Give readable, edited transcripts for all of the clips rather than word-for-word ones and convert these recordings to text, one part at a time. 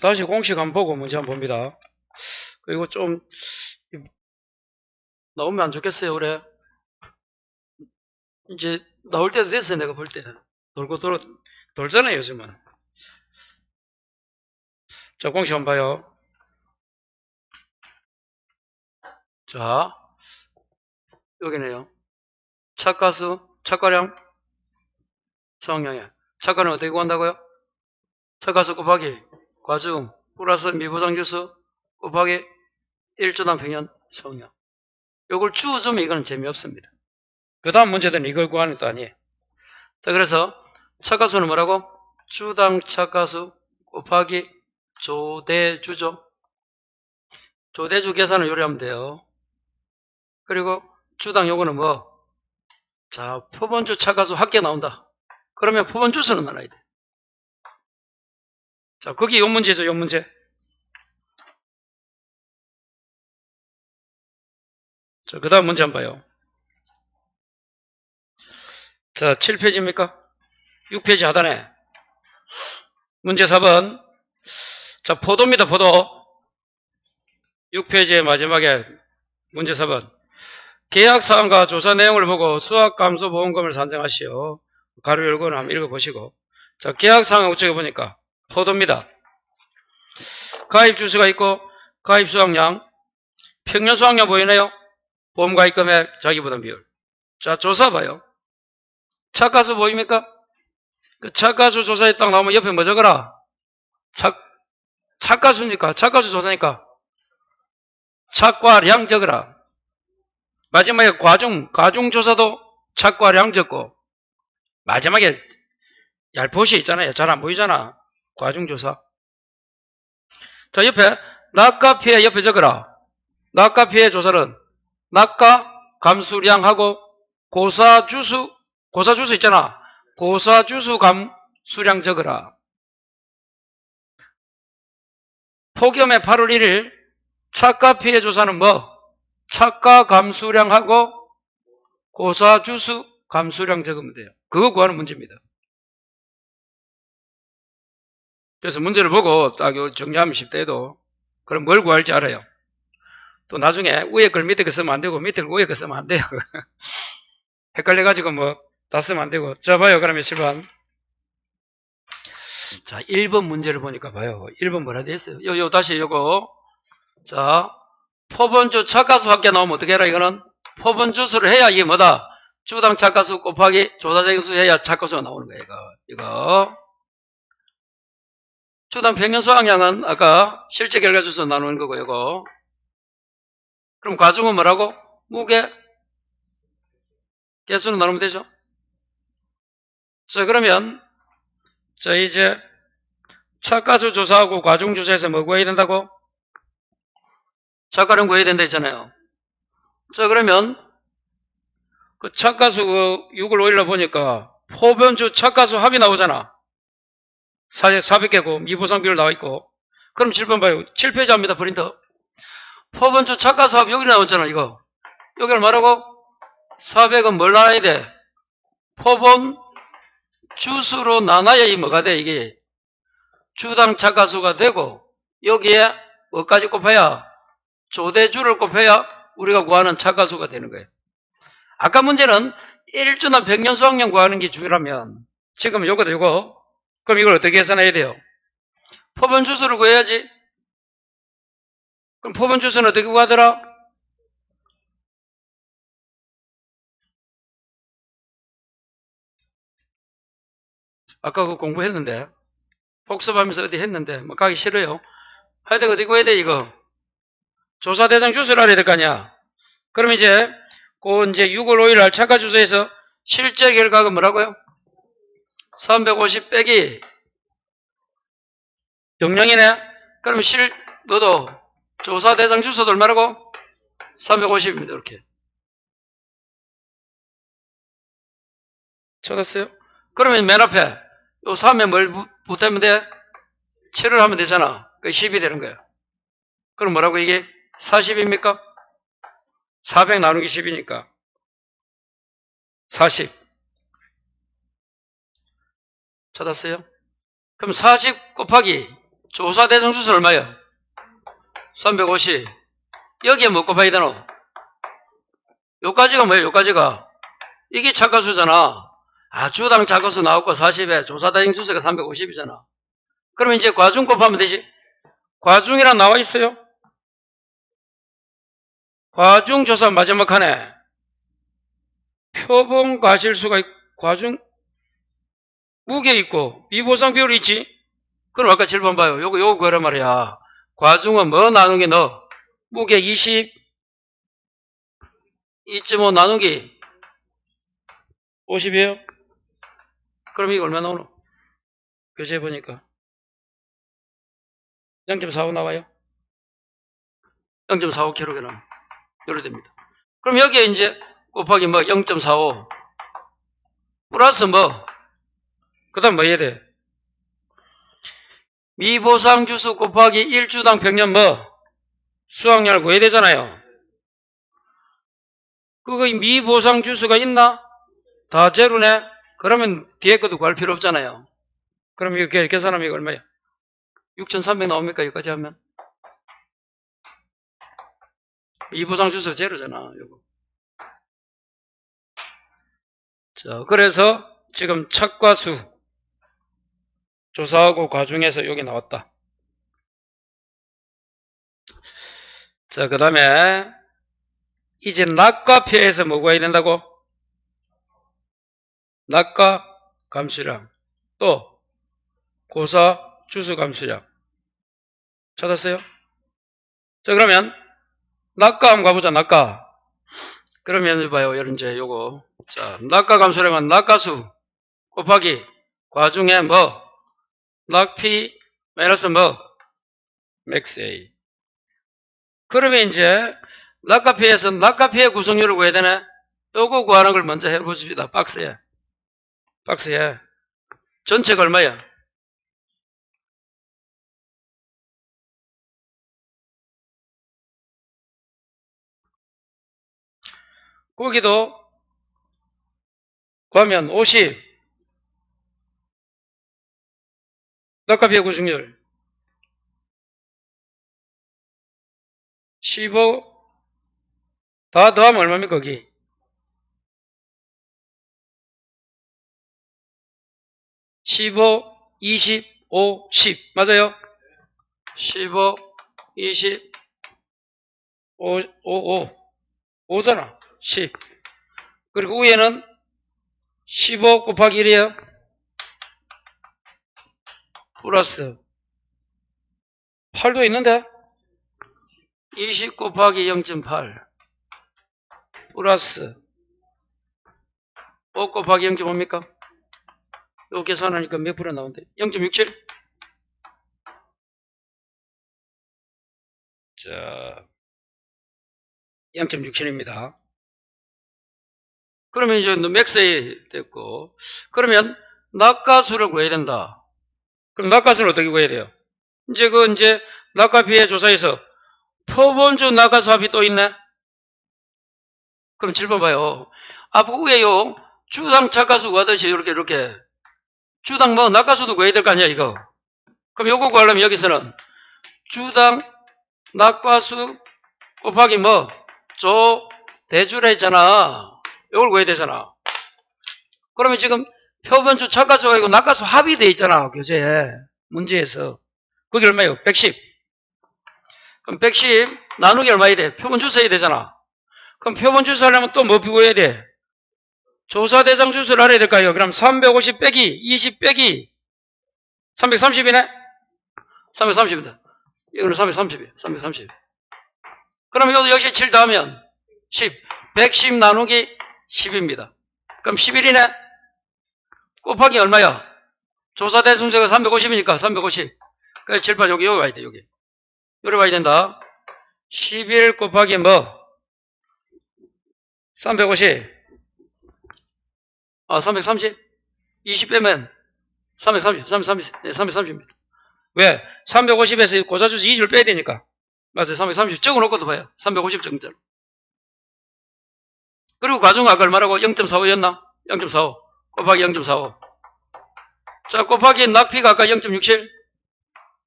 다시 공식 한번 보고 문제 한번 봅니다. 그리고 좀 나오면 안 좋겠어요, 올해. 이제 나올 때도 됐어요, 내가 볼 때. 돌잖아요, 요즘은. 자, 공식 한번 봐요. 자, 여기네요. 차가수, 차가량, 수학량에. 차가는 어떻게 구한다고요? 차가수 곱하기 과중 플러스 미보장주수 곱하기 1조당 평균 수학량. 요걸 주우주면 이거는 재미없습니다. 그 다음 문제들은 이걸 구하는 것도 아니에요. 자, 그래서 차가수는 뭐라고? 주당 차가수 곱하기 조대주죠. 조대주 계산을 요리하면 돼요. 그리고 주당 요거는 뭐? 자, 표본주 차가수 합계 나온다. 그러면 표본주수는 나눠야 돼. 자, 거기 요 문제죠, 요 문제. 자, 그 다음 문제 한번 봐요. 자, 7페이지입니까? 6페이지 하단에. 문제 4번. 자, 포도입니다, 포도. 6페이지의 마지막에 문제 4번. 계약사항과 조사 내용을 보고 수학감소보험금을 산정하시오. 가로 열고는 한번 읽어보시고. 자, 계약사항을 우측에 보니까 포도입니다. 가입 주수가 있고 가입 수확량, 평년 수확량 보이네요. 보험 가입 금액, 자기부담 비율. 자, 조사 봐요. 차가수 보입니까? 그 차가수 조사에 딱 나오면 옆에 뭐 적어라? 차가수니까, 차가수 조사니까 차과량 적어라. 마지막에 과중조사도 차과량 적고, 마지막에 얄포시 있잖아요. 잘 안 보이잖아. 과중조사. 자, 옆에 낙가 피해 옆에 적어라. 낙가 피해 조사는 낙가 감수량하고 고사주수 있잖아. 고사주수 감수량 적어라. 폭염의 8월 1일 차가 피해 조사는 뭐? 차가 감수량하고 고사주수 감수량 적으면 돼요. 그거 구하는 문제입니다. 그래서 문제를 보고 딱 정리하면 쉽대도 그럼 뭘 구할지 알아요. 또 나중에 위에 걸 밑에 거 쓰면 안 되고 밑에 걸 위에 거 쓰면 안 돼요. 헷갈려가지고 뭐 다 쓰면 안 되고. 자, 봐요. 그러면 7번. 자, 1번 문제를 보니까 봐요. 1번 뭐라 되어 있어요? 다시 요거. 자, 포번주 차가수 합계 나오면 어떻게 해라, 이거는? 포번주수를 해야 이게 뭐다? 주당 차가수 곱하기 조사정수 해야 차가수가 나오는 거예요, 이거. 주당 평균 수확량은 아까 실제 결과주수 나누는 거고, 이거. 그럼 과중은 뭐라고? 무게, 개수는 나누면 되죠? 자, 그러면, 자, 이제, 차가수 조사하고 과중 조사에서 뭐 구해야 된다고? 차가량 구해야 된다 했잖아요. 자, 그러면, 그 차가수 6을 올려 보니까, 포변주 차가수 합이 나오잖아. 400개고, 미보상 비율 나와 있고. 그럼 7번 봐요. 7페이지 합니다, 프린터. 포변주 차가수 합 여기 나왔잖아, 이거. 여기를 말하고, 400은 뭘 나눠야 돼? 포본 주수로 나눠야 이 뭐가 돼, 이게. 주당 차가수가 되고, 여기에 뭐까지 곱해야? 조대주를 곱해야 우리가 구하는 차가수가 되는 거예요. 아까 문제는 1주나 100년 수확량 구하는 게 중요하면, 지금 요거. 그럼 이걸 어떻게 계산해야 돼요? 포본 주수를 구해야지. 그럼 포본 주수는 어떻게 구하더라? 아까 그거 공부했는데. 복습하면서 어디 했는데, 뭐 가기 싫어요. 하여튼 어디 구해야 돼, 이거? 조사 대상 주수를 알아야 될 거 아니야? 그럼 이제, 이제 6월 5일 날 차가 주소에서 실제 결과가 뭐라고요? 350 빼기 영량이네? 그럼 너도 조사 대상 주소도 얼마라고? 350입니다, 이렇게. 찾았어요? 그러면 맨 앞에, 요 3에 뭘 붙으면 돼? 7을 하면 되잖아. 그 10이 되는 거야. 그럼 뭐라고 이게? 40입니까? 400 나누기 10이니까. 40. 찾았어요? 그럼 40 곱하기 조사 대상 주수 얼마예요? 350. 여기에 뭐 곱하기 되노? 요까지가 뭐예요? 요까지가. 이게 차가수잖아. 주당 차가수 나왔고 40에 조사 대상 주수가 350이잖아. 그러면 이제 과중 곱하면 되지. 과중이라 나와 있어요. 과중 조사 마지막 칸에 표본 과실수가 과중 무게 있고 미보상 비율이 있지. 그럼 아까 7번 봐요. 요거 그란 말이야. 과중은 뭐 나누기 너? 무게 20, 2.5 나누기 50이에요. 그럼 이거 얼마 나오노? 교재 보니까 0.45 나와요. 0.45kg 이렇게 됩니다. 그럼 여기에 이제 곱하기 뭐 0.45 플러스 뭐 그 다음 뭐 해야 돼? 미보상 주수 곱하기 1주당 평년 뭐 수확량을 구해야 되잖아요. 그거 미보상 주수가 있나? 다 제로네? 그러면 뒤에 것도 구할 필요 없잖아요. 그럼 이거 계산하면 이거 얼마야? 6,300 나옵니까? 여기까지 하면? 미보상 주수가 제로잖아. 이거. 자, 그래서 지금 착과수 조사하고 과중에서 여기 나왔다. 자, 그 다음에 이제 낙과 표에서 뭐 구해야 된다고? 낙과 감수량 또 고사 주수 감수량 찾았어요? 자, 그러면 낙과 한번 가보자. 낙과. 그러면 봐요. 이제 요거. 자, 낙과 감수량은 낙과수 곱하기 과중에 뭐 낙P 마이너스 뭐 맥스 A. 그러면 이제 낙과피에서 낙과피의 구성률을 구해야 되네. 요거 구하는 걸 먼저 해보십시다. 박스에. 전체가 얼마야? 거기도 구하면 50 낙과피의 구성률 15 다 더하면 얼마입니까? 거기 15, 25, 10 맞아요? 15, 20, 5, 5잖아 10 그리고 위에는 15 곱하기 1이에요 플러스 8도 있는데 20 곱하기 0.8 플러스 5 곱하기 0.5입니까? 이거 계산하니까 몇 프로 나온대? 0.67? 자, 0.67입니다. 그러면 이제 맥스에 됐고, 그러면 낙과수를 구해야 된다. 그럼 낙과수는 어떻게 구해야 돼요? 이제 낙과비의 조사에서 표본주 낙과수 합이 또 있네? 그럼 7번 봐요. 앞으로 위에요. 주당 착과수 구하듯이 이렇게. 주당 뭐 낙과수도 구해야 될 거 아니야, 이거. 그럼 요거 구하려면 여기서는 주당 낙과수 곱하기 뭐 대주라 했잖아. 이걸 구해야 되잖아. 그러면 지금 표본주 착과수가 있고 낙과수 합이 돼 있잖아. 교재에 문제에서. 그게 얼마예요? 110. 그럼 110 나누기 얼마야 돼? 표본주 써야 되잖아. 그럼 표본주 쓰려면 또 뭐 구해야 돼? 조사 대상 주수를 알아야 될까요? 그럼 350 빼기 20 빼기 330이네? 330이다. 이거는 330이에요. 330. 그럼 이것도 역시 7 더하면 10. 110 나누기 10입니다. 그럼 11이네? 곱하기 얼마야? 조사 대상수가 350이니까 350. 그래서 7, 8 여기 와야 돼, 여기. 여기 와야 된다. 11 곱하기 뭐? 350. 330? 20 빼면 330. 네, 330입니다. 왜? 350에서 고사주수 20을 빼야 되니까. 맞아요. 330 적어놓고도 봐요. 350 정도로. 그리고 과중 아까 얼마라고? 0.45였나? 0.45 곱하기 0.45. 자, 곱하기 낙피가 아까 0.67?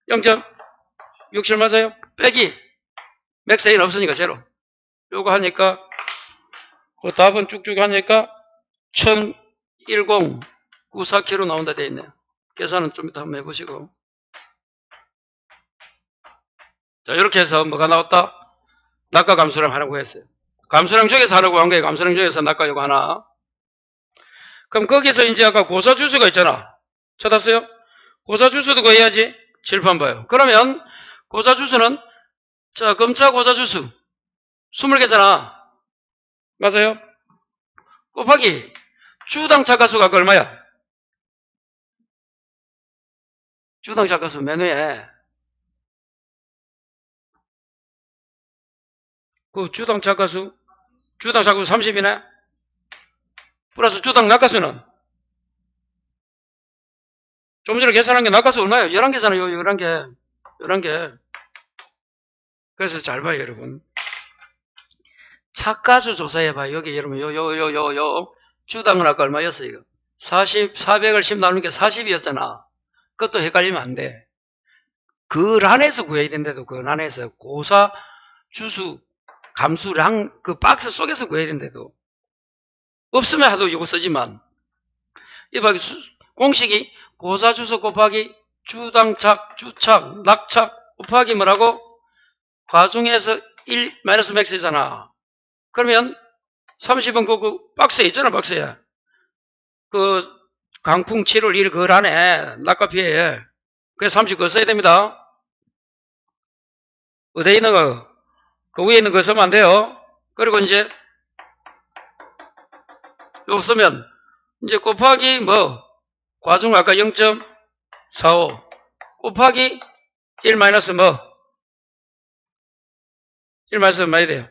0.67 맞아요? 빼기 맥스A는 없으니까 제로. 요거 하니까 그 답은 쭉쭉 하니까 101094kg 나온다 돼 있네요. 계산은 좀 이따 한번 해보시고. 자, 이렇게 해서 뭐가 나왔다? 낙과 감소량 하나 구했어요. 감소량 쪽에서 하나 구한 거예요. 감소량 쪽에서 낙과 요거 하나. 그럼 거기서 이제 아까 고사주수가 있잖아. 찾았어요? 고사주수도 구해야지. 칠판 봐요. 그러면 고사주수는 자, 검차 고사주수 20개잖아. 맞아요? 곱하기 주당 착가수가 얼마야? 주당 착가수 맨위에 그 주당 착가수 30이네. 플러스 주당 낙가수는 좀 전에 계산한 게 낙가수 얼마예요? 11개잖아요. 11개. 11개. 그래서 잘 봐요, 여러분. 착가수 조사해봐요. 여기 여러분, 주당은 아까 얼마였어요, 이거? 400을 10 나누는 게 40이었잖아. 그것도 헷갈리면 안 돼. 그 란에서 구해야 된대도, 그 란에서. 고사, 주수, 감수량, 그 박스 속에서 구해야 된대도. 없으면 하도 이거 쓰지만. 이봐, 공식이 고사주수 곱하기 주당착, 주착, 낙착 곱하기 뭐라고? 과중에서 1 마이너스 맥스잖아. 그러면 30은 그 박스에 있잖아, 박스에. 그 강풍 7월 1일 그 안에 낙과 피해. 그래서 30 그거 써야 됩니다. 어디에 있는 거? 그 위에 있는 거 쓰면 안 돼요. 그리고 이제 요거 쓰면 이제 곱하기 뭐 과중 아까 0.45 곱하기 1 마이너스 뭐 1 마이너스 얼마야 돼요?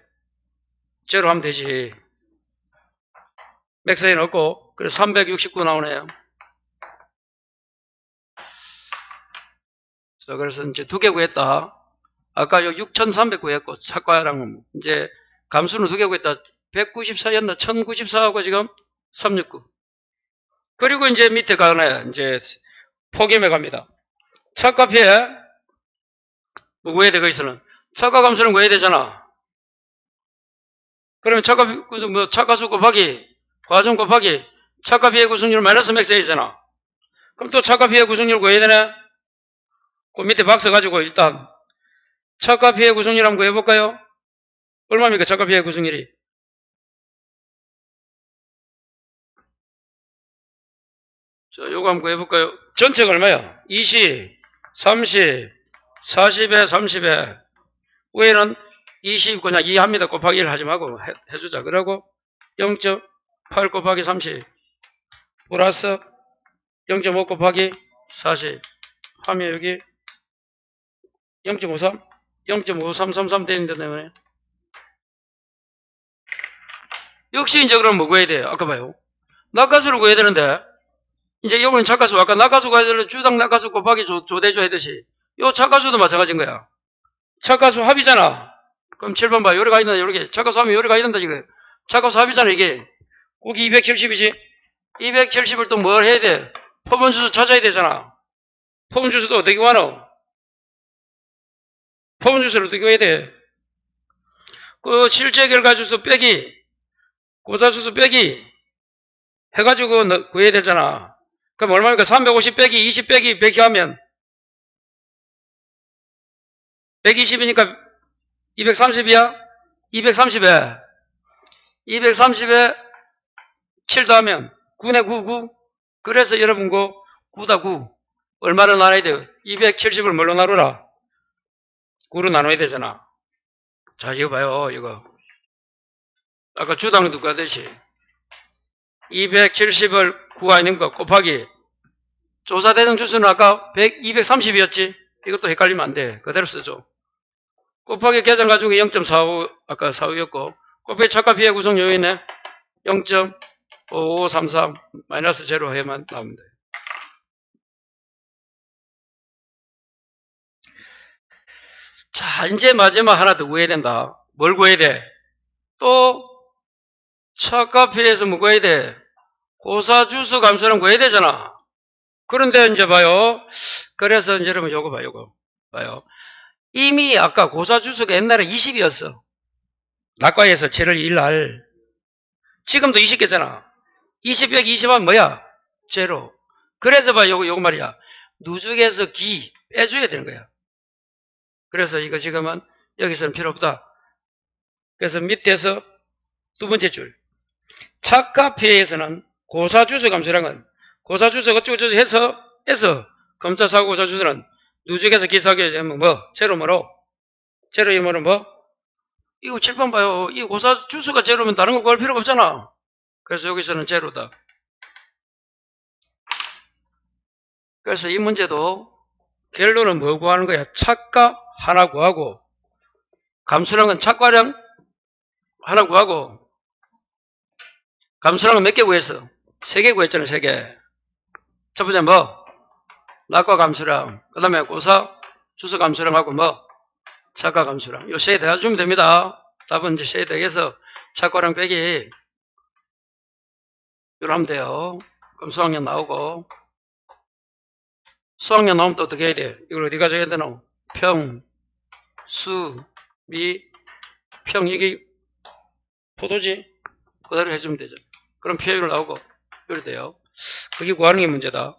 제로 하면 되지. 맥스에 넣고 그래서 369 나오네요. 자, 그래서 이제 2개 구했다. 아까 요 6,300 구했고 착과랑 이제 감수는 2개 구했다. 194였나? 1094하고 지금 369. 그리고 이제 밑에 가네. 이제 포기해 갑니다. 착과 피해 뭐 구해야 돼, 거기서는. 착과 감수는 구해야 되잖아. 그러면 착과수 곱하기 과중 곱하기 착과 피해 구성률 마이너스 맥스이잖아. 그럼 또 착과 피해 구성률 구해야 되네. 그 밑에 박스 가지고 일단 착과 피해 구성률 한번 구해볼까요? 얼마입니까? 착과 피해 구성률이. 자, 요거 한번 구해볼까요? 전체가 얼마야? 20, 30, 40에 30에 위에는 20 그냥 2 합니다. 곱하기 1 하지 말고 해주자. 그러고 0.8 곱하기 30 플러스 0.5 곱하기 40 하면 여기 0.53 0.5333 되는데 때문에 역시 이제 그럼 뭐 구해야 돼요? 아까 봐요. 낙가수를 구해야 되는데 이제 요거는 착가수. 아까 낙가수 구해야 되는 주당 낙가수 곱하기 조대조 했듯이 요 착가수도 마찬가지인 거야. 착가수 합이잖아. 그럼 7번 봐. 요래가 있는다. 요렇게 착가수 하면 요래가 있는다 지금. 착가수 합이잖아 이게. 거기 270이지. 270을 또 뭘 해야 돼? 포분주수 찾아야 되잖아. 포분주수도 어떻게 구하노? 포분주수를 어떻게 구해야 돼? 그 실제 결과주수 빼기 고사주수 빼기 해가지고 구해야 되잖아. 그럼 얼마입니까? 350 빼기 20 빼기 100 하면 120이니까 230이야? 230에 230에 7 더하면 9네 9 그래서 여러분 그 9다 9 얼마를 나눠야 돼요? 270을 뭘로 나누라? 9로 나눠야 되잖아. 자, 이거 봐요. 이거 아까 주당도 구하듯이 270을 구하는 거 곱하기 조사대상 주수는 아까 230이었지? 이것도 헷갈리면 안 돼. 그대로 쓰죠. 곱하기 계산 가지고 0.45 아까 45였고 곱하기 착과 피해 구성 요인에 0.5533 마이너스 제로 해만 나옵니다. 자, 이제 마지막 하나 더 구해야 된다. 뭘 구해야 돼? 또 착과 피해에서 뭐 구해야 돼? 고사주수 감소는 구해야 되잖아. 그런데 이제 봐요. 그래서 이제 여러분 요거 요거 봐요. 이미 아까 고사주수가 옛날에 20이었어. 낙과에서 7월 2일 날. 지금도 20개잖아. 20 빼기 20하면 뭐야? 제로. 그래서 봐, 요거 말이야. 누적에서 기 빼줘야 되는 거야. 그래서 이거 지금은 여기서는 필요 없다. 그래서 밑에서 두 번째 줄. 착가피해에서는 고사주수 감소량은 고사주수 어쩌고 해서 검사사고 고사주수는 누적에서 기사하게 되면 뭐? 제로 뭐로? 제로 이면은 뭐? 이거 칠판 봐요. 이 고사주수가 제로면 다른 거 구할 필요가 없잖아. 그래서 여기서는 제로다. 그래서 이 문제도 결론은 뭐 구하는 거야? 착가 하나 구하고 감수량은 착과량 하나 구하고 감수량은 몇 개 구했어? 3개 구했잖아. 3개. 첫 번째 뭐? 낙과 감수량. 그 다음에 고사 주수 감수량하고 뭐? 착과 감수량. 요 세 개 더해주면 됩니다. 답은 이제 세 개 더해서 착과량 빼기 이로 하면 돼요. 그럼 수학량 나오고 수학량 나오면 또 어떻게 해야 돼? 이걸 어디 가져야 되노? 평, 수, 미, 평 이게 포도지? 그대로 해주면 되죠. 그럼 표율 나오고 이래 돼요. 그게 구하는 게 문제다.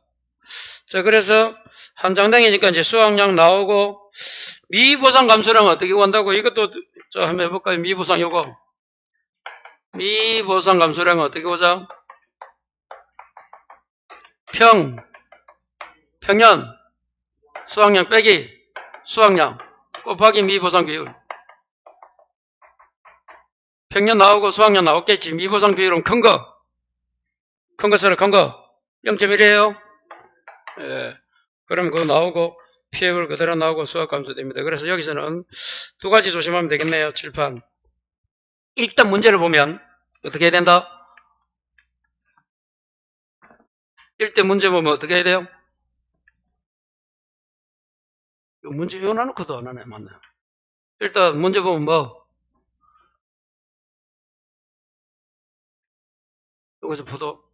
자, 그래서 한 장당이니까 이제 수학량 나오고 미보상 감수량 어떻게 구한다고? 이것도 저 한번 해볼까요? 미보상 요거. 미보상 감수량 어떻게 보자? 평년, 수학량 빼기 수학량 곱하기 미보상 비율. 평년 나오고 수학량 나왔겠지. 미보상 비율은 큰 거. 큰 것으로 큰 거. 0.1이에요. 예. 그러면 그거 나오고 피해율 그대로 나오고 수학 감소됩니다. 그래서 여기서는 두 가지 조심하면 되겠네요. 칠판. 일단 문제를 보면 어떻게 해야 된다? 일단 문제 보면 어떻게 해야 돼요? 문제 외워놔놓고도 안 하네. 맞네. 일단 문제 보면 뭐? 여기서 포도.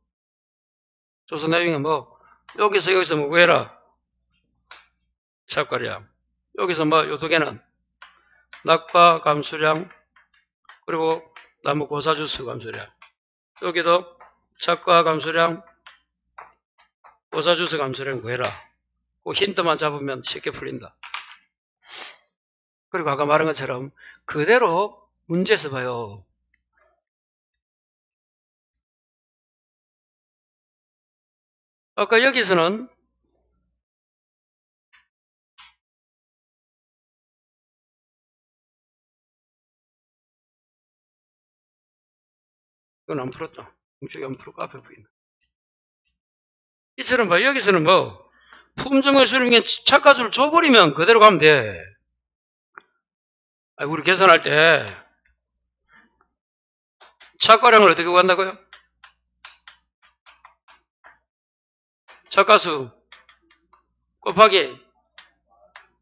조사 내용이 뭐? 여기서 뭐 구해라. 착과량. 여기서 뭐 요 두 개는 낙과 감수량 그리고 나무 고사주수 감수량. 여기도 착과 감수량 고사주수 감수량 구해라. 그 힌트만 잡으면 쉽게 풀린다. 그리고 아까 말한 것처럼 그대로 문제에서 봐요. 아까 여기서는 이건 안 풀었다. 이쪽에 안 풀고 앞에 보인다. 이처럼 봐. 여기서는 뭐 품종의 수령에 착가수를 줘버리면 그대로 가면 돼. 우리 계산할 때 착과량을 어떻게 구한다고요? 착가수 곱하기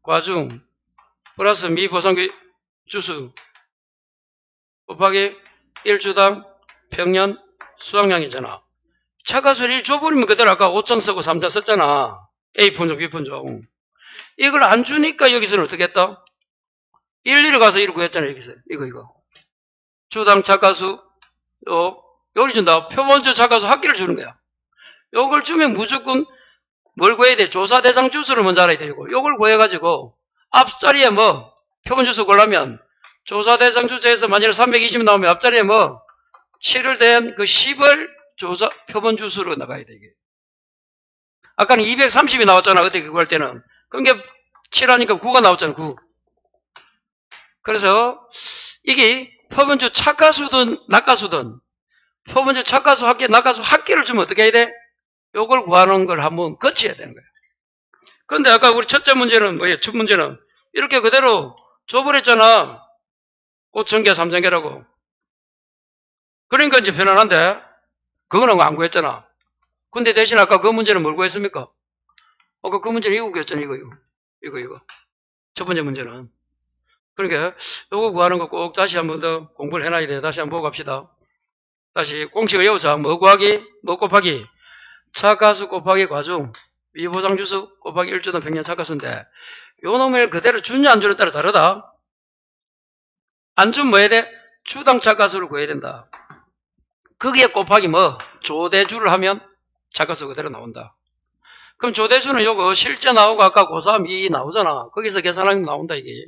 과중 플러스 미보상비 주수 곱하기 1주당 평년 수확량이잖아. 착가수를 줘버리면 그대로 아까 5천 쓰고 3천 썼잖아. A품종, B품종. 이걸 안 주니까 여기서는 어떻게 했다? 1, 2를 가서 1을 구했잖아. 여기서. 이거. 주당 착가수, 요리 준다. 표본주 착가수 합계를 주는 거야. 요걸 주면 무조건 뭘 구해야 돼? 조사 대상 주수를 먼저 알아야 되고, 요걸 구해가지고, 앞자리에 뭐, 표본주수 구하려면, 조사 대상 주수에서 만약에 320 나오면 앞자리에 뭐, 7을 대한 그 10을 조사, 표본주수로 나가야 돼, 이게. 아까는 230이 나왔잖아. 그때 그거 할 때는. 그러니까 7하니까 9가 나왔잖아, 9. 그래서, 이게 표본주 착가수든 낙가수든, 표본주 착가수 합계, 낙가수 합계를 주면 어떻게 해야 돼? 요걸 구하는 걸 한번 거쳐야 되는 거예요. 그런데 아까 우리 첫째 문제는 뭐예요? 첫 문제는 이렇게 그대로 줘버렸잖아. 5,000개, 3,000개라고. 그러니까 이제 편안한데 그거는 안 구했잖아. 근데 대신 아까 그 문제는 뭘 구했습니까? 아까 그 문제는 이거 구했잖아. 이거. 첫 번째 문제는. 그러니까 요거 구하는 거 꼭 다시 한 번 더 공부를 해놔야 돼. 다시 한번 보고 갑시다. 다시 공식을 외우자. 뭐 구하기? 뭐 곱하기? 착가수 곱하기 과중 위보상 주수 곱하기 1주는 평년 착가수인데 요 놈을 그대로 주냐 안 주냐에 따라 다르다. 안 주면 뭐 해야 돼? 주당 착가수를 구해야 된다. 거기에 곱하기 뭐? 조대주를 하면 착가수 그대로 나온다. 그럼 조대주는 요거 실제 나오고 아까 고3 2 나오잖아. 거기서 계산하면 나온다 이게.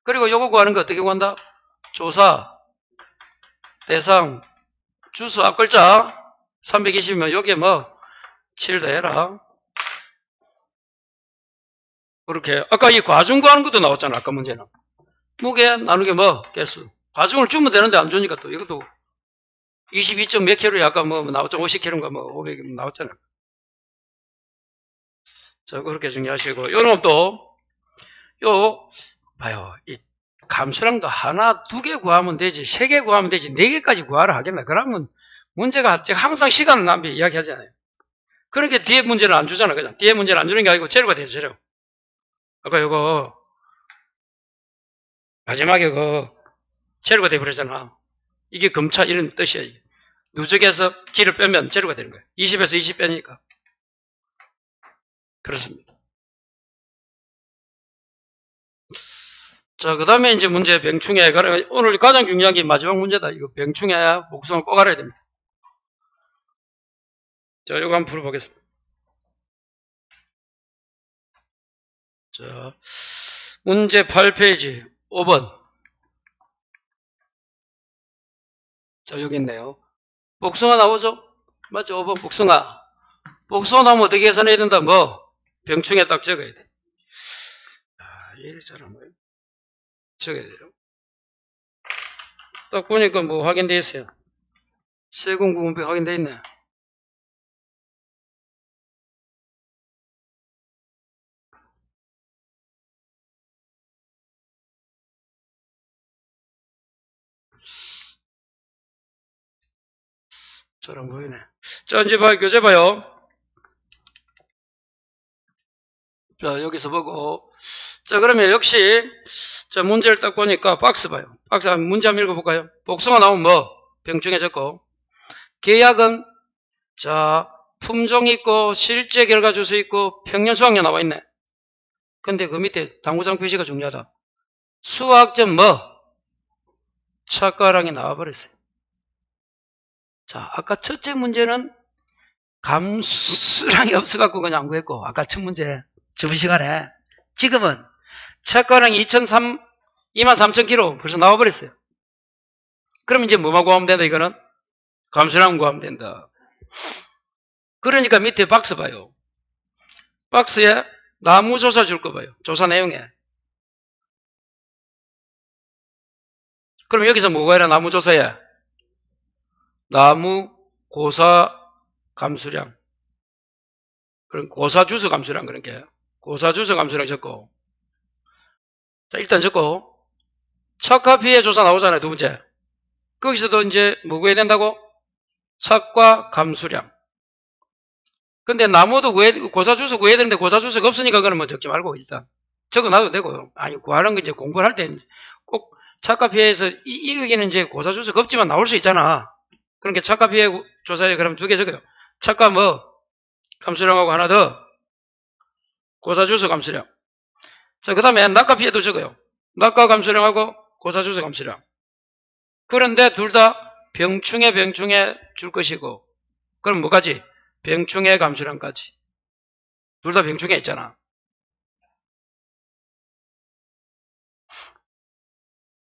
그리고 요거 구하는 거 어떻게 구한다? 조사, 대상, 주수 앞글자 320이면 요게 뭐 7 더해라. 그렇게 아까 이 과중 구하는 것도 나왔잖아. 아까 문제는. 무게 나누기 뭐 개수. 과중을 주면 되는데 안 주니까 또 이것도 22점 몇 킬로야 아까 뭐 나왔죠. 50킬로인가 뭐 500 나왔잖아. 자, 그렇게 정리하시고 요 놈도 요 봐요. 이 감수량도 하나, 두 개 구하면 되지, 세 개 구하면 되지, 네 개까지 구하라 하겠나? 그러면 문제가 항상 시간 낭비 이야기하잖아요. 그러니까 뒤에 문제는 안 주잖아. 그냥 뒤에 문제는 안 주는 게 아니고 재료가 되죠. 재료. 아까 요거 마지막에 그 재료가 돼버리잖아. 이게 금차 이런 뜻이야. 누적해서 기를 빼면 재료가 되는 거예요. 20에서 20 빼니까. 그렇습니다. 자, 그 다음에 이제 문제 병충해. 오늘 가장 중요한 게 마지막 문제다. 이거 병충해 복성을 꼭 알아야 됩니다. 자, 이거 한번 풀어보겠습니다. 자, 문제 8페이지 5번. 자, 여기 있네요. 복숭아 나오죠? 맞죠? 5번 복숭아. 복숭아 나오면 어떻게 계산해야 된다? 뭐? 병충해 딱 적어야 돼. 아, 이해 잘안 보여. 적어야 돼요. 딱 보니까 뭐 확인되어 있어요. 세공구분배 확인되어 있네. 잘 안 보이네. 자, 이제 교재 봐요. 자, 여기서 보고. 자, 그러면 역시, 자, 문제를 딱 보니까 박스 봐요. 박스 문제 한번 읽어볼까요? 복숭아 나오면 뭐? 병충해 적고. 계약은, 자, 품종 있고, 실제 결과 주수 있고, 평년 수확량 나와 있네. 근데 그 밑에 당구장 표시가 중요하다. 수확점 뭐? 착가량이 나와버렸어요. 자, 아까 첫째 문제는 감수량이 없어갖고 그냥 안 구했고, 아까 첫 문제, 저번 시간에. 지금은 착가량이 23,000kg 벌써 나와버렸어요. 그럼 이제 뭐만 구하면 된다, 이거는? 감수량 구하면 된다. 그러니까 밑에 박스 봐요. 박스에 나무 조사 줄 거 봐요. 조사 내용에. 그럼 여기서 뭐가 해라, 나무 조사에? 나무 고사 감수량. 그럼 고사 주수 감수량 그런 게. 고사 주수 감수량 적고. 자, 일단 적고. 착과 피해 조사 나오잖아요, 두 번째. 거기서도 이제 뭐 구해야 된다고? 착과 감수량. 근데 나무도 고사 주수 구해야 되는데 고사 주수가 없으니까 그건 뭐 적지 말고 일단. 적어놔도 되고요. 아니, 구하는 거 이제 공부를 할 때 꼭 착과 피해에서 여기는 이제 고사 주수가 없지만 나올 수 있잖아. 그러니까 착과 피해 조사에 그럼 두 개 적어요. 착과 뭐? 감수량하고 하나 더. 고사 주수 감수량. 자, 그 다음에 낙과 피해도 적어요. 낙과 감수량하고 고사 주수 감수량. 그런데 둘 다 병충해 줄 것이고. 그럼 뭐까지? 병충해 감수량까지. 둘 다 병충해 있잖아.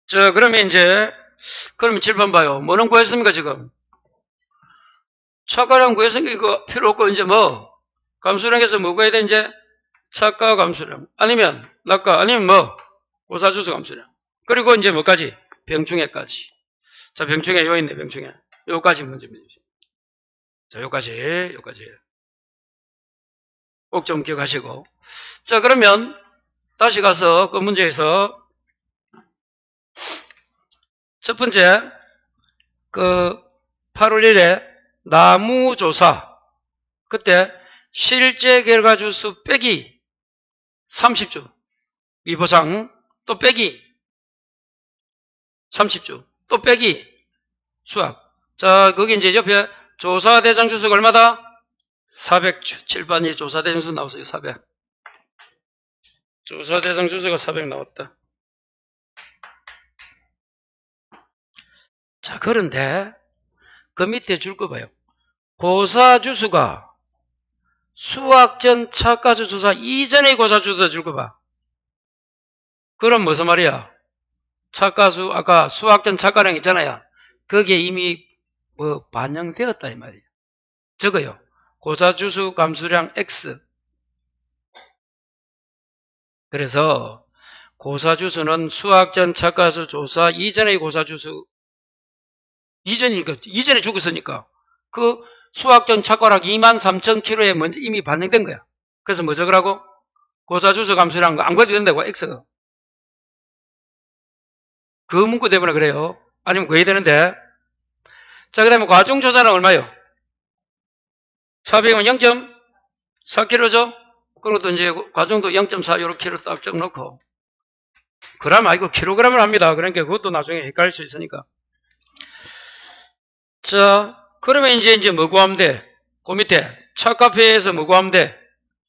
자, 그러면 이제, 그러면 7번 봐요. 뭐는 구했습니까, 지금? 착가량 구했으니까 이거 필요 없고, 이제 뭐? 감수량에서 뭐 구해야 돼, 이제? 착가 감수량. 아니면, 낙가, 아니면 뭐? 고사주수 감수량. 그리고 이제 뭐까지? 병충해까지. 자, 병충해, 요 있네, 병충해. 요까지 문제입니다. 자, 요까지. 꼭 좀 기억하시고. 자, 그러면, 다시 가서 그 문제에서, 첫 번째, 그 8월 1일에 나무조사. 그때 실제 결과 주수 빼기 30주. 위보상 또 빼기 30주. 또 빼기 수학. 자, 거기 이제 옆에 조사 대상 주수가 얼마다? 407번이 조사 대상 주수 나왔어요. 400. 조사 대상 주수가 400 나왔다. 자, 그런데 그 밑에 줄 거 봐요. 고사 주수가 수학전 차가수 조사 이전의 고사 주수 줄 거 봐. 그럼 무슨 말이야? 차가수 아까 수학전 차가량 있잖아요. 거기에 이미 뭐 반영되었다 이 말이에요. 적어요. 고사 주수 감수량 X. 그래서 고사 주수는 수학전 차가수 조사 이전의 고사 주수 이전이니까 이전에 죽었으니까 그 수학전 착과락 23,000km에 먼저 이미 반영된 거야. 그래서 뭐 적으라고? 고사 주수 감수량 안 구해도 된다고 X가. 그 문구 때문에 그래요. 아니면 구해야 되는데. 자, 그 다음에 과중조사는 얼마요? 400은 0.4kg죠? 그리고 또 이제 과중도 0.4 이렇게 딱 적어놓고. 그람 아니고 킬로그램을 합니다. 그러니까 그것도 나중에 헷갈릴 수 있으니까. 자, 그러면 이제 뭐 구하면 돼? 그 밑에 착가표에서 뭐 구하면 돼?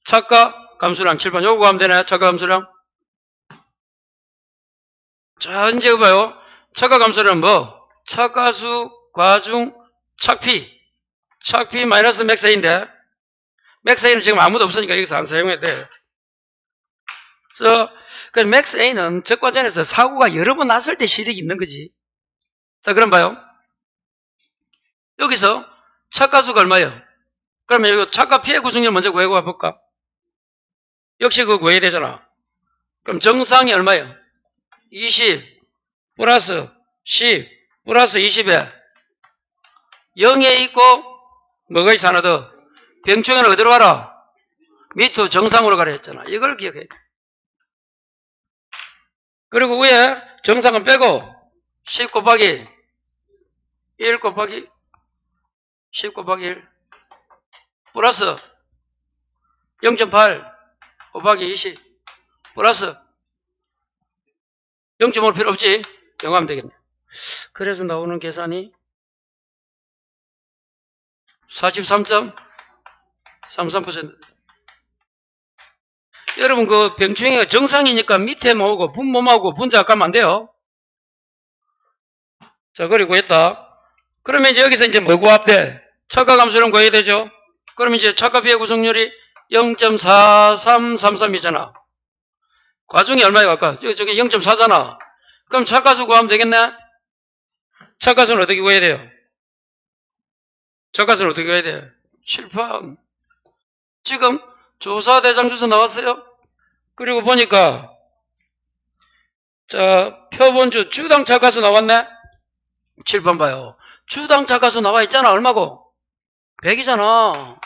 착가 감수량 7번 요거 구하면 되네. 착가 감수량. 자, 이제 봐요. 착가 감수量뭐? 착가수 과중 착피. 착피 마이너스 맥스A인데 맥스A는 지금 아무도 없으니까 여기서 안 사용해도 돼. 그래서 맥스A는 적과전에서 사고가 여러 번 났을 때 실익이 있는 거지. 자, 그럼 봐요. 여기서 착가수가 얼마예요? 그러면 여기 착가 피해 구성률 먼저 구해봐 볼까? 역시 그거 구해야 되잖아. 그럼 정상이 얼마예요? 20 플러스 10 플러스 20에 0에 있고 뭐가 있어 하나 더? 병충해는 어디로 가라? 밑으로 정상으로 가라 했잖아. 이걸 기억해. 그리고 위에 정상은 빼고 10 곱하기 1 곱하기 10 곱하기 1 플러스 0.8 곱하기 20 플러스 0.5 필요 없지? 영하면 되겠네. 그래서 나오는 계산이 43.33%. 여러분 그 병충해가 정상이니까 밑에 모으고 분모하고 분자 가면 안 돼요. 자, 그리고 했다. 그러면 이제 여기서 이제 뭐 구합돼? 착가 감수량 구해야 되죠. 그러면 이제 착가 비해 구성률이 0.4333이잖아. 과중이 얼마야 아까? 저기 0.4잖아. 그럼 착가수 구하면 되겠네? 착가수는 어떻게 구해야 돼요? 착가수는 어떻게 구해야 돼? 7판. 지금 조사 대상 주소 나왔어요? 그리고 보니까 자, 표본주 주당 착가수 나왔네? 7번 봐요. 주당 착가수 나와 있잖아. 얼마고? 100이잖아.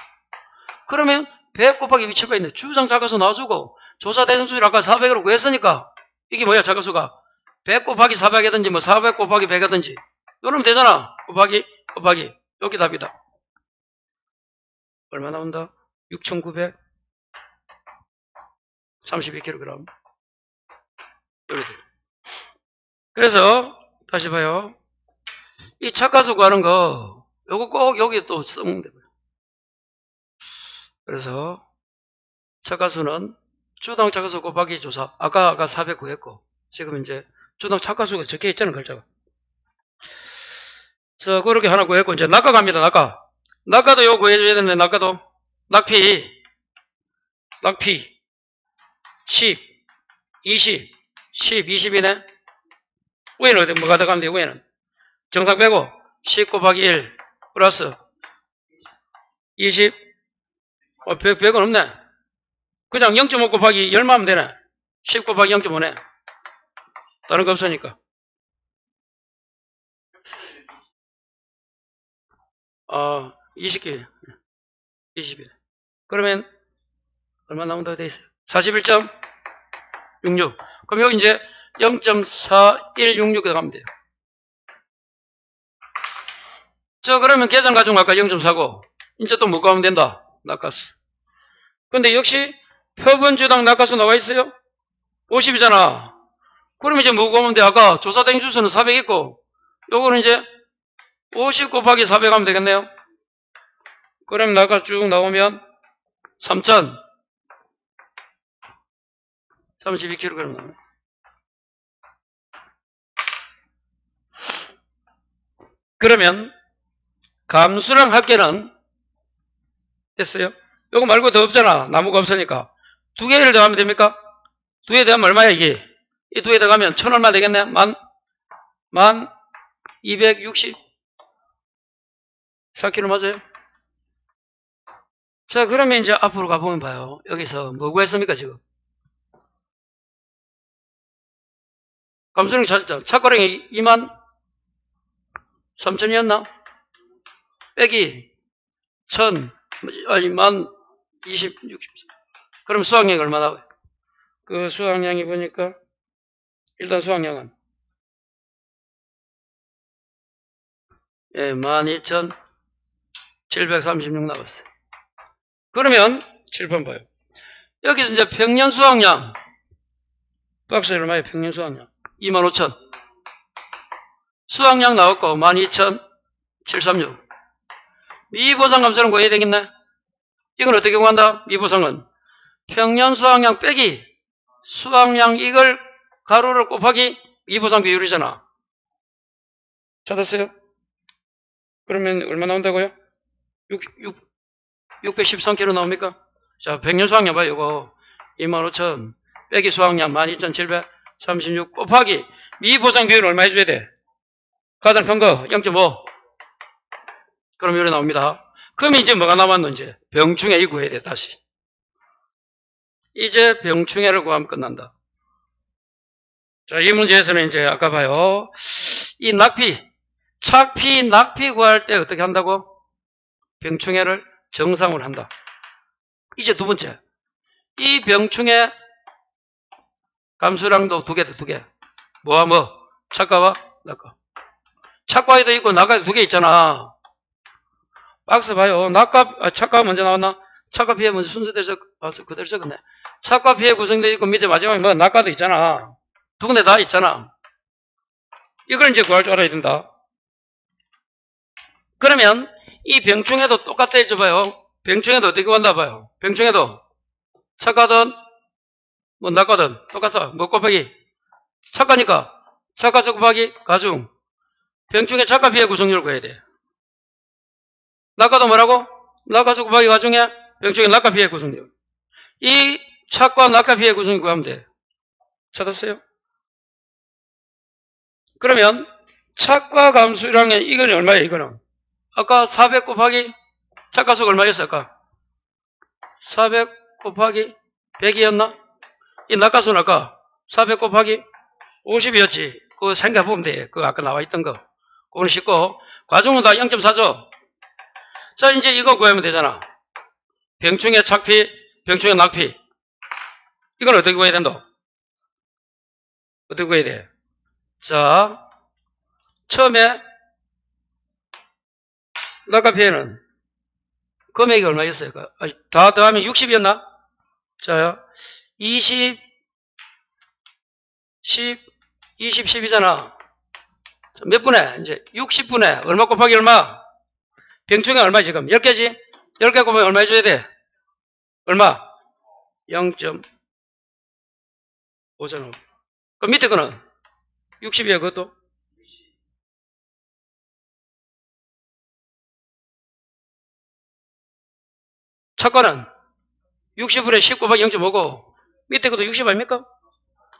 그러면 100 곱하기 7번 있네. 주당 착가수 나와주고 조사 대상 주소를 아까 400으로 구했으니까 이게 뭐야 착가수가? 100 곱하기 400이든지 뭐 400 곱하기 100이든지 이러면 되잖아. 곱하기 여기 답이다. 얼마 나온다? 6,932kg. 그래서 다시 봐요. 이 착가수 구하는 거 요거 꼭 여기 또 쓰면 돼요. 그래서 착가수는 주당 착가수 곱하기 조사 아까 400 구했고 지금 이제 주당 착가수가 적혀 있잖아요. 글자가. 자, 그렇게 하나 구했고 이제 낙가 갑니다. 낙가도 요거 구해줘야 되는데 낙가도 낙피 10 20 10 20이네. 위에는 어디 뭐가 들어가면 돼? 위에는 정상 빼고 10 곱하기 1 플러스 20 100은 없네. 그냥 0.5 곱하기 10만 하면 되네. 10 곱하기 0.5네. 다른 거 없으니까. 20개. 20일. 그러면 얼마 나온다고 되어 있어요? 41.66. 그럼 여기 이제 0.4166 들어가면 돼요. 저 그러면 계산 가지고 아까 0.49. 이제 또 뭐 구하면 된다. 낙가수. 근데 역시 표본주당 낙가수 나와 있어요? 50이잖아. 그럼 이제 뭐 구하면 돼? 아까 조사된 주수는 400 있고 요거는 이제 50 곱하기 400 하면 되겠네요. 그럼 나가 쭉 나오면 3032kg 나와요. 그러면 감수랑 합계는 됐어요? 요거 말고 더 없잖아. 나무가 없으니까. 두 개를 더하면 됩니까? 두 개 더하면 얼마야 이게? 이 두 개 더하면 1000 얼마 되겠네? 1264kg 맞아요? 자, 그러면 이제 앞으로 가보면 봐요. 여기서 뭐 구했습니까 지금? 감수령 찾았죠. 착과령이 23,000이었나? 빼기 1000 아니 1020 60 그럼 수학량이 얼마 나와요? 그 수학량이 보니까 일단 수학량은 12,736 나왔어요. 그러면 7번 봐요. 여기서 이제 평년 수학량 박스에 얼마예요? 평년 수학량 25,000 수학량 나왔고 12,736 미보상 감소는 구해야 되겠네. 이건 어떻게 구한다? 미보상은 평년 수학량 빼기 수학량 이걸 가로를 곱하기 미보상 비율이잖아. 찾았어요? 그러면 얼마 나온다고요? 613kg 나옵니까? 자, 평년 수학량 봐요. 이거 25,000 빼기 수학량 12,736 곱하기 미보상 비율 얼마 해줘야 돼? 가장 큰 거 0.5 그럼 이렇게 나옵니다. 그럼 이제 뭐가 남았노? 이제 병충해 구해야 돼. 다시 이제 병충해를 구하면 끝난다. 자, 이 문제에서는 이제 아까 봐요. 이 낙피 착피 낙피 구할 때 어떻게 한다고? 병충해를 정상으로 한다. 이제 두 번째 이 병충해 감수량도 두 개. 뭐와 뭐? 착과와 낙과. 착과에도 있고 낙과에도 두 개 있잖아. 박스 봐요. 착과가 먼저 나왔나? 착과 피해 먼저 순서대로 그대로 적었네. 착과 피해 구성되어 있고 밑에 마지막에 뭐 낙과도 있잖아. 두 군데 다 있잖아. 이걸 이제 구할 줄 알아야 된다. 그러면 이 병충해도 똑같아 해줘봐요. 병충해도 어떻게 구한다 봐요. 병충해도 착과든 뭐 낙과든 똑같아. 뭐 곱하기 착과니까 착과수 곱하기 가중 병충해 착과 피해 구성률을 구해야 돼. 낙과도 뭐라고? 낙과수 곱하기 가중에 병충해 낙과 피해 구성률. 이 착과 낙과 피해 구성률 구하면 돼. 찾았어요? 그러면 착과 감수량의 이건 얼마예요? 이거는 아까 400 곱하기 착과수가 얼마였어? 아까 400 곱하기 100이었나? 이 낙과수는 아까 400 곱하기 50이었지. 그거 생각해보면 돼. 그거 아까 나와있던 거. 그거는 쉽고 과중은 다 0.4죠. 자, 이제 이거 구하면 되잖아. 병충해 착피, 병충해 낙피. 이건 어떻게 구해야 된다? 어떻게 구해야 돼? 자, 처음에 낙과 피해는 금액이 얼마였어요? 다 더하면 60이었나? 자, 20, 10, 20, 10이잖아. 몇 분에? 이제 60분에 얼마 곱하기 얼마? 병충해 얼마 지금? 10개지? 10개 곱하면 얼마 해줘야 돼? 얼마? 0.5잖아. 그 밑에 거는 60이야 그것도? 착과는 60분에 10 곱하기 0.5고 밑에 것도 60 아닙니까?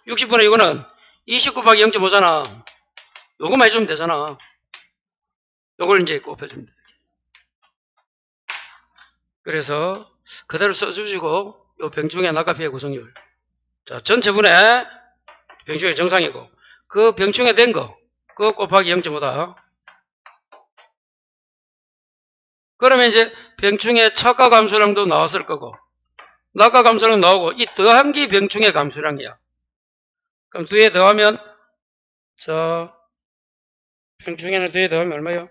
60분에 이거는 20 곱하기 0.5잖아. 요거만 해주면 되잖아. 요걸 이제 곱해주면 돼. 그래서 그대로 써주시고 요 병충해 낙과 피해 구성률. 자, 전체분의 병충해 정상이고 그 병충해 된 거 그거 곱하기 0.5다. 그러면 이제 병충해 착과 감수량도 나왔을 거고 낙과 감수량 나오고 이 더한 게 병충해 감수량이야. 그럼 뒤에 더하면 자 병충해는 뒤에 더하면 얼마요?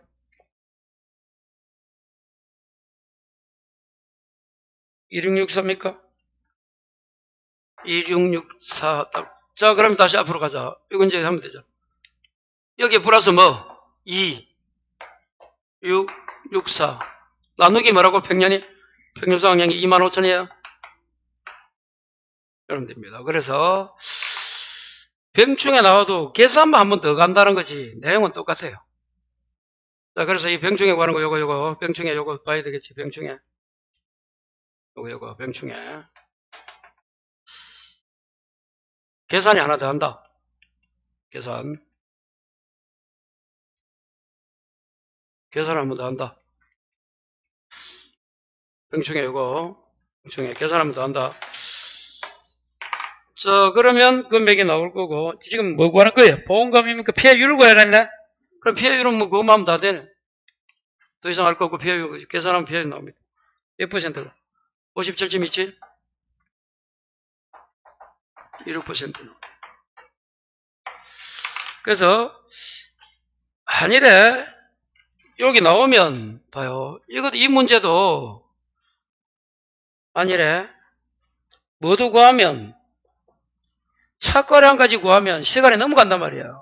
2664입니까? 2664 딱. 자, 그럼 다시 앞으로 가자. 이건 이제 하면 되죠. 여기 플러스 뭐? 2, 6, 64. 나누기 뭐라고 평년이? 평균 수학량이 25,000이에요. 이러면 됩니다. 그래서 병충해 나와도 계산만 한 번 더 간다는 거지 내용은 똑같아요. 자, 그래서 이 병충해 구하는 거 요거 병충해 요거 봐야 되겠지. 병충해 요거 병충해 계산이 하나 더 한다. 계산 한 번 더 한다. 병충해 요거 병충해 계산 한 번 더 한다. 자, 그러면 금액이 나올 거고 지금 뭐 구하는 거예요? 보험금입니까? 피해율을 구해야 되나? 그럼 피해율은 뭐 그것만 하면 다 되네. 더 이상 할 거 없고 피해율 계산하면 피해율 나옵니다. 몇 %가? 57.27? 16%. 그래서 아니래 여기 나오면 봐요. 이것도 이 문제도 아니래 뭐도 구하면 차거량까지 구하면 시간이 넘어간단 말이야.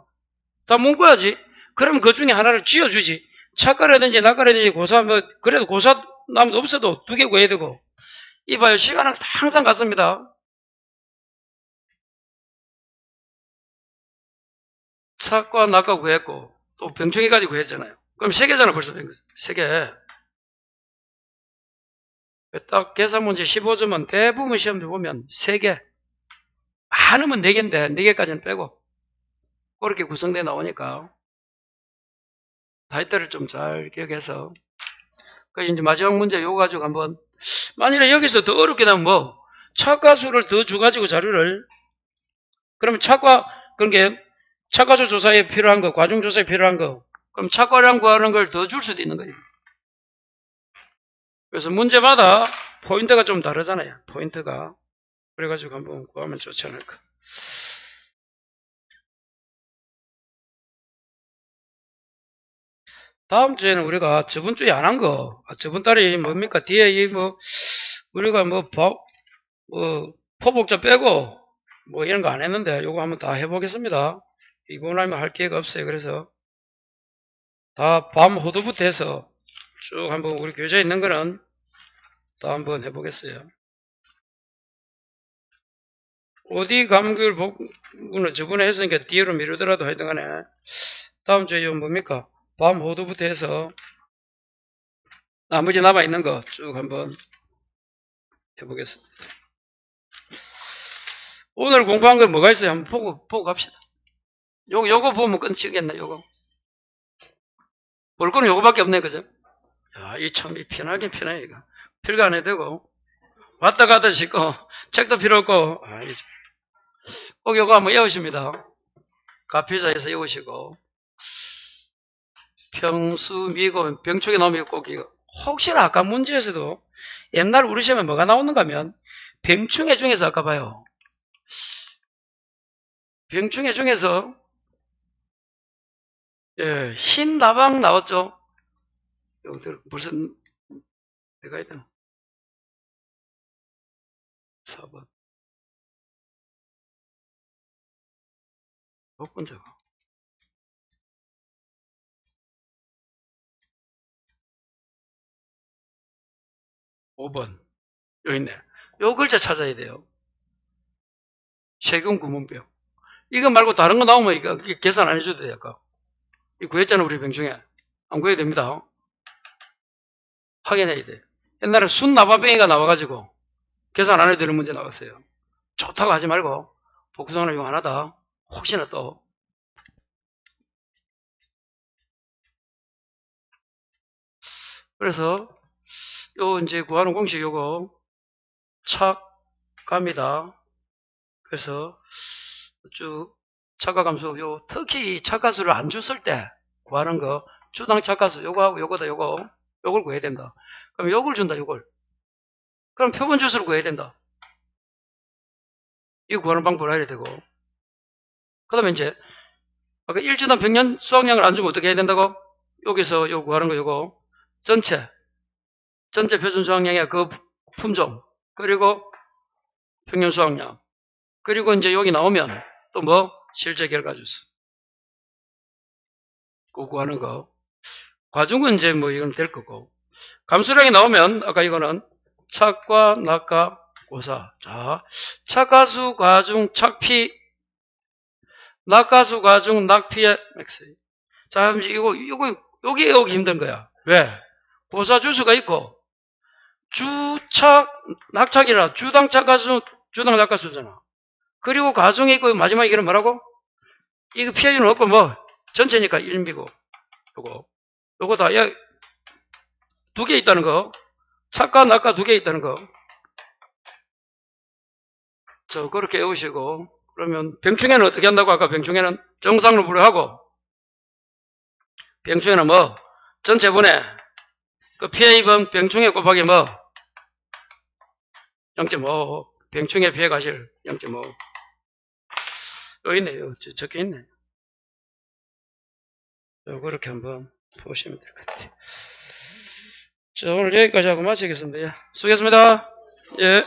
다 문구야지. 그럼 그 중에 하나를 쥐어주지. 차가라든지 낙가라든지 고사 뭐 그래도 고사 나무도 없어도 두 개 구해야 되고. 이봐요. 시간은 항상 같습니다. 차과 낙가 구했고 또 병충해까지 구했잖아요. 그럼 세 개잖아 벌써. 세 개. 딱 계산 문제 15점은 대부분 시험들 보면 세 개. 많으면 네 개인데 네 개까지는 빼고 그렇게 구성되어 나오니까 타이틀을 좀 잘 기억해서 그래서 이제 마지막 문제 요거 가지고 한번 만일에 여기서 더 어렵게 나면 뭐 차가수를 더 줘가지고 자료를 그러면 그런 게 차가수 조사에 필요한 거 과중 조사에 필요한 거 그럼 차가량 구하는 걸 더 줄 수도 있는 거예요. 그래서 문제마다 포인트가 좀 다르잖아요. 포인트가 그래가지고 한번 구하면 좋지 않을까. 다음 주에는 우리가 저번 주에 안 한 거, 저번 달에 뭡니까? 뒤에 우리가 포복자 빼고, 이런 거 안 했는데, 요거 한번 다 해보겠습니다. 이번 하면 할 기회가 없어요. 그래서, 다 밤 호도부터 해서 쭉 한번 우리 교재에 있는 거는 다 한번 해보겠어요. 어디 감귤 복문을 저번에 했으니까 뒤로 미루더라도 하여튼 간에, 다음 주에 뭡니까? 밤 호도부터 해서 나머지 남아있는 거 쭉 한번 해보겠습니다. 오늘 공부한 거 뭐가 있어요? 한번 보고 갑시다. 요거 보면 끝이겠네, 요거. 볼 거는 요거밖에 없네, 그죠? 야, 편하긴 편해, 이거. 필기 안 해도 되고, 왔다 갔다 싶고, 책도 필요 없고, 꼭 요거 한번 외우십니다. 가피자에서 외우시고, 평수, 미고, 병축에 나오면 꼭 이거. 혹시나 아까 문제에서도 옛날 우리 시험에 뭐가 나오는가 하면, 병충해 중에서 아까 봐요. 병충해 중에서, 예, 흰 나방 나왔죠? 여기들 무슨, 내가 해야 되나? 4번. 몇 번째가? 5번. 여기 있네. 요 글자 찾아야 돼요. 세금 구문표. 이거 말고 다른 거 나오면 이거 계산 안 해줘도 돼요. 아까. 이 구했잖아, 우리 병중에. 안 구해도 됩니다. 확인해야 돼. 옛날에 순나바뱅이가 나와가지고 계산 안 해도 되는 문제 나왔어요. 좋다고 하지 말고 복수하는 이거 하나다. 혹시나 또. 그래서 요 이제 구하는 공식 요거 착갑니다. 그래서 쭉 착각함수 요 특히 착각수를 안 줬을 때 구하는 거 주당 착각수 요거하고 요거다 요걸 구해야 된다. 그럼 요걸 준다 요걸. 그럼 표본 주수를 구해야 된다. 이거 구하는 방법을 알아야 되고. 그 다음에 이제 아까 1주당 평년 수확량을 안 주면 어떻게 해야 된다고? 여기서 요 구하는 거 요거 전체 표준 수확량의 그 품종 그리고 평년 수확량 그리고 이제 여기 나오면 또 뭐 실제 결과 주수 그거 구하는 거 과중은 이제 뭐 이건 될 거고 감수량이 나오면 아까 이거는 착과 낙과 고사. 자, 착가수 가중 착피, 낙가수 가중 낙피의 x. 자, 여기 힘든 거야. 왜? 고사 주수가 있고 주착 낙착이라 주당 착가수 주당 낙가수잖아. 그리고 가중이 있고 마지막에 이거는 뭐라고? 이거 피해주는 없고 뭐 전체니까 1미고 요거 다 두 개 있다는 거. 착과 낙과 두 개 있다는 거. 저 그렇게 외우시고 그러면 병충해는 어떻게 한다고? 아까 병충해는 정상으로 분류하고 병충해는 뭐 전체분해 그 피해 입은 병충해 곱하기 뭐 0.5 병충해 피해 가실 0.5 여기 있네요. 적혀 있네. 그렇게 한번 보시면 될 것 같아요. 자, 오늘 여기까지 하고 마치겠습니다. 예. 수고했습니다. 예.